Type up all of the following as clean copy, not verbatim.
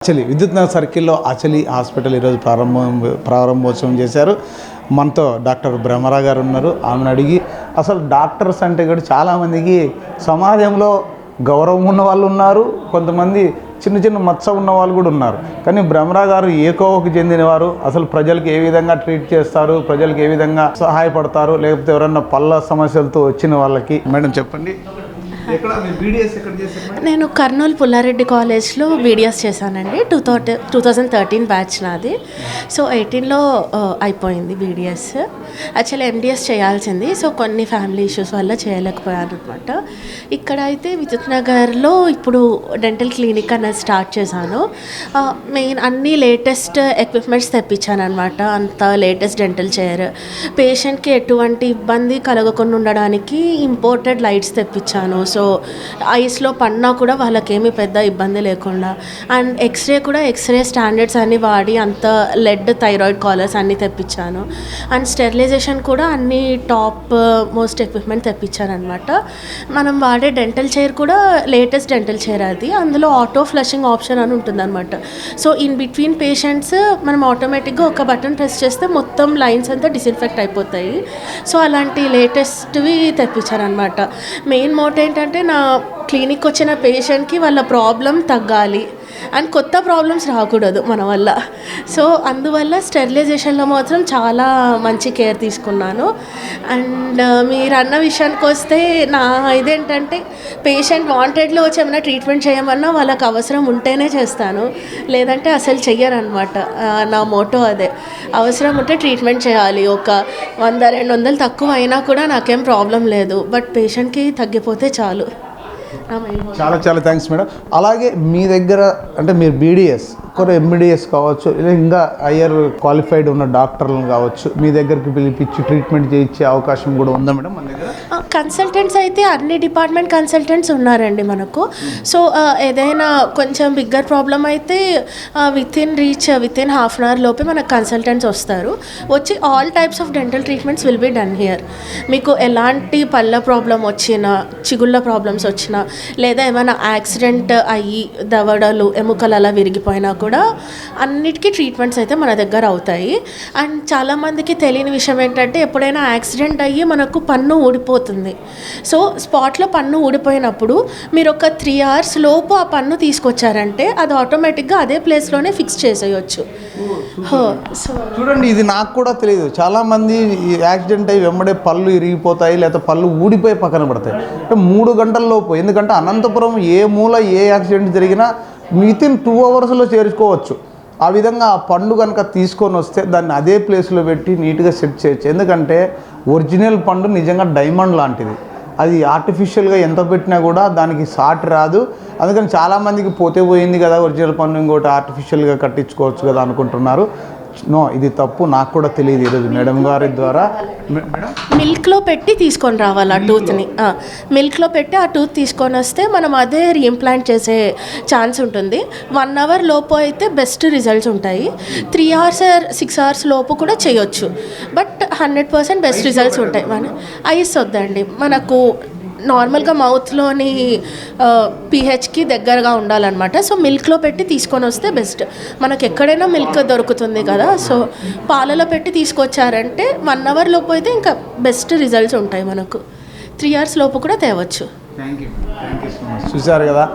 అచలి విద్యుత్ నగర్ సర్కిల్లో అచలి హాస్పిటల్ ఈరోజు ప్రారంభోత్సవం చేశారు. మనతో డాక్టర్ బ్రహ్మరా గారు ఉన్నారు. ఆమెను అడిగి అసలు డాక్టర్స్ అంటే కూడా చాలామందికి సమాజంలో గౌరవం ఉన్న వాళ్ళు ఉన్నారు, కొంతమంది చిన్న చిన్న మచ్చ ఉన్న వాళ్ళు కూడా ఉన్నారు. కానీ బ్రహ్మరా గారు ఏ కోవకు చెందినవారు, అసలు ప్రజలకు ఏ విధంగా ట్రీట్ చేస్తారు, ప్రజలకు ఏ విధంగా సహాయపడతారు, లేకపోతే ఎవరన్నా పళ్ళ సమస్యలతో వచ్చిన వాళ్ళకి మేడం చెప్పండి. నేను కర్నూలు పుల్లారెడ్డి కాలేజ్లో బీడిఎస్ చేశానండి. 2013 బ్యాచ్ నాది. సో 18లో అయిపోయింది బీడిఎస్. యాక్చువల్లీ ఎండిఎస్ చేయాల్సింది, సో కొన్ని ఫ్యామిలీ ఇష్యూస్ వల్ల చేయలేకపోయాను అనమాట. ఇక్కడ అయితే విద్యుత్ నగర్లో ఇప్పుడు డెంటల్ క్లినిక్ అనేది స్టార్ట్ చేశాను. మెయిన్ అన్ని లేటెస్ట్ ఎక్విప్మెంట్స్ తెప్పించాను అనమాట. అంత లేటెస్ట్ డెంటల్ చైర్, పేషెంట్కి ఎటువంటి ఇబ్బంది కలగకుండా ఉండడానికి ఇంపోర్టెడ్ లైట్స్ తెప్పించాను. సో ఐస్లో పడినా కూడా వాళ్ళకేమీ పెద్ద ఇబ్బంది లేకుండా, అండ్ ఎక్స్రే కూడా ఎక్స్రే స్టాండర్డ్స్ అన్నీ వాడి అంత లెడ్ థైరాయిడ్ కాలర్స్ అన్నీ తెప్పించాను. అండ్ స్టెరిలైజేషన్ కూడా అన్ని టాప్ మోస్ట్ ఎక్విప్మెంట్ తెప్పించారనమాట. మనం వాడే డెంటల్ చైర్ కూడా లేటెస్ట్ డెంటల్ చైర్ అది. అందులో ఆటో ఫ్లషింగ్ ఆప్షన్ అని ఉంటుందన్నమాట. సో ఇన్ బిట్వీన్ పేషెంట్స్ మనం ఆటోమేటిక్గా ఒక బటన్ ప్రెస్ చేస్తే మొత్తం లైన్స్ అంతా డిస్ఇన్ఫెక్ట్ అయిపోతాయి. సో అలాంటి లేటెస్ట్వి తెప్పించారనమాట. మెయిన్ మోటో ఏంటంటే నా క్లినిక్ వచ్చిన పేషెంట్కి వాళ్ళ ప్రాబ్లం తగ్గాలి అండ్ కొత్త ప్రాబ్లమ్స్ రాకూడదు మన వల్ల. సో అందువల్ల స్టెరిలైజేషన్లో మాత్రం చాలా మంచి కేర్ తీసుకున్నాను. అండ్ మీరు అన్న విషయానికి వస్తే నా ఇదేంటంటే పేషెంట్ వాంటెడ్లో వచ్చి ఏమైనా ట్రీట్మెంట్ చేయమన్నా వాళ్ళకి అవసరం ఉంటేనే చేస్తాను, లేదంటే అసలు చెయ్యరనమాట. నా మోటో అదే, అవసరం ఉంటే ట్రీట్మెంట్ చేయాలి. ఒక 100-200 తక్కువ అయినా కూడా నాకేం ప్రాబ్లం లేదు, బట్ పేషెంట్కి తగ్గిపోతే చాలు. చాలా చాలా థ్యాంక్స్ మేడం. అలాగే మీ దగ్గర అంటే మీరు బీడిఎస్ కొన్ని ఎంబీడిఎస్ కావచ్చు, ఇంకా హయ్యర్ క్వాలిఫైడ్ ఉన్న డాక్టర్లను కావచ్చు, మీ దగ్గరికి పిలిపించి ట్రీట్మెంట్ చేయించే అవకాశం కూడా ఉందా మేడం మన దగ్గర? కన్సల్టెంట్స్ అయితే అన్ని డిపార్ట్మెంట్ కన్సల్టెంట్స్ ఉన్నారండి మనకు. సో ఏదైనా కొంచెం బిగ్గర్ ప్రాబ్లం అయితే within half an hour లోపే మనకు కన్సల్టెంట్స్ వస్తారు. వచ్చి all types of dental treatments will be done here. మీకు ఎలాంటి పళ్ళ ప్రాబ్లం వచ్చినా, చిగుళ్ళ ప్రాబ్లమ్స్ వచ్చినా, లేదా ఏమైనా యాక్సిడెంట్ అయ్యి దవడలు ఎముకలు అలా విరిగిపోయినా కూడా అన్నిటికీ ట్రీట్మెంట్స్ అయితే మన దగ్గర అవుతాయి. అండ్ చాలామందికి తెలియని విషయం ఏంటంటే ఎప్పుడైనా యాక్సిడెంట్ అయ్యి మనకు పన్ను ఊడిపోతుంది. సో స్పాట్లో పన్ను ఊడిపోయినప్పుడు మీరు ఒక 3 hours లోపు ఆ పన్ను తీసుకొచ్చారంటే అది ఆటోమేటిక్గా అదే ప్లేస్లోనే ఫిక్స్ చేసేయచ్చు. సో చూడండి, ఇది నాకు కూడా తెలియదు. చాలామంది యాక్సిడెంట్ అయ్యి వెంబడే పళ్ళు ఇరిగిపోతాయి, లేకపోతే పళ్ళు ఊడిపోయి పక్కన పడతాయి. 3 గంటల లోపు, ఎందుకంటే అనంతపురం ఏ మూల ఏ యాక్సిడెంట్ జరిగినా వితిన్ 2 hours చేర్చుకోవచ్చు. ఆ విధంగా ఆ పండు కనుక తీసుకొని వస్తే దాన్ని అదే ప్లేస్లో పెట్టి నీట్గా సెట్ చేయొచ్చు. ఎందుకంటే ఒరిజినల్ పండు నిజంగా డైమండ్ లాంటిది. అది ఆర్టిఫిషియల్గా ఎంత పెట్టినా కూడా దానికి సాటి రాదు. అందుకని చాలామందికి పోతే పోయింది కదా ఒరిజినల్ పండు, ఇంకోటి ఆర్టిఫిషియల్గా కట్టించుకోవచ్చు కదా అనుకుంటున్నారు. నో, ఇది తప్పు. నాకు కూడా తెలియదు. ఈరోజు మేడం గారి ద్వారా మిల్క్లో పెట్టి తీసుకొని రావాలి ఆ టూత్ని. మిల్క్లో పెట్టి ఆ టూత్ తీసుకొని వస్తే మనం అదే రీఇంప్లాంట్ చేసే ఛాన్స్ ఉంటుంది. 1 hour లోపు అయితే బెస్ట్ రిజల్ట్స్ ఉంటాయి. 3 hours 6 hours లోపు కూడా చేయొచ్చు, బట్ 100% బెస్ట్ రిజల్ట్స్ ఉంటాయి. మన ఐస్ వద్దండి, మనకు నార్మల్గా మౌత్లోని pHకి దగ్గరగా ఉండాలన్నమాట. సో మిల్క్లో పెట్టి తీసుకొని వస్తే బెస్ట్. మనకు ఎక్కడైనా మిల్క్ దొరుకుతుంది కదా, సో పాలలో పెట్టి తీసుకొచ్చారంటే 1 hour లోపు అయితే ఇంకా బెస్ట్ రిజల్ట్స్ ఉంటాయి. మనకు 3 hours లోపు కూడా తేవచ్చు. Thank you so much. చూశారు కదా,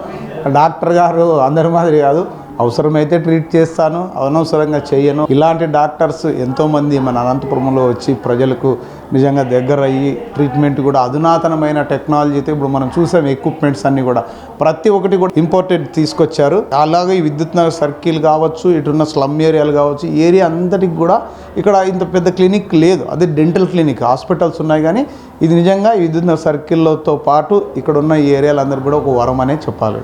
డాక్టర్ గారు అందరి మాదిరి కాదు. అవసరమైతే ట్రీట్ చేస్తాను, అనవసరంగా చేయను. ఇలాంటి డాక్టర్స్ ఎంతోమంది మన అనంతపురంలో వచ్చి ప్రజలకు నిజంగా దగ్గర అయ్యి ట్రీట్మెంట్ కూడా అధునాతనమైన టెక్నాలజీతో ఇప్పుడు మనం చూసాం. ఎక్విప్మెంట్స్ అన్నీ కూడా ప్రతి ఒక్కటి కూడా ఇంపార్టెంట్ తీసుకొచ్చారు. అలాగే ఈ విద్యుత్ నగర్ సర్కిల్ కావచ్చు, ఇటున్న స్లమ్ ఏరియాలు కావచ్చు, ఏరియా అంతటికి కూడా ఇక్కడ ఇంత పెద్ద క్లినిక్ లేదు. అదే డెంటల్ క్లినిక్, హాస్పిటల్స్ ఉన్నాయి, కానీ ఇది నిజంగా ఈ విద్యుత్ నగర్ సర్కిల్తో పాటు ఇక్కడ ఉన్న ఈ ఏరియాలందరూ కూడా ఒక వరం అనే చెప్పాలి.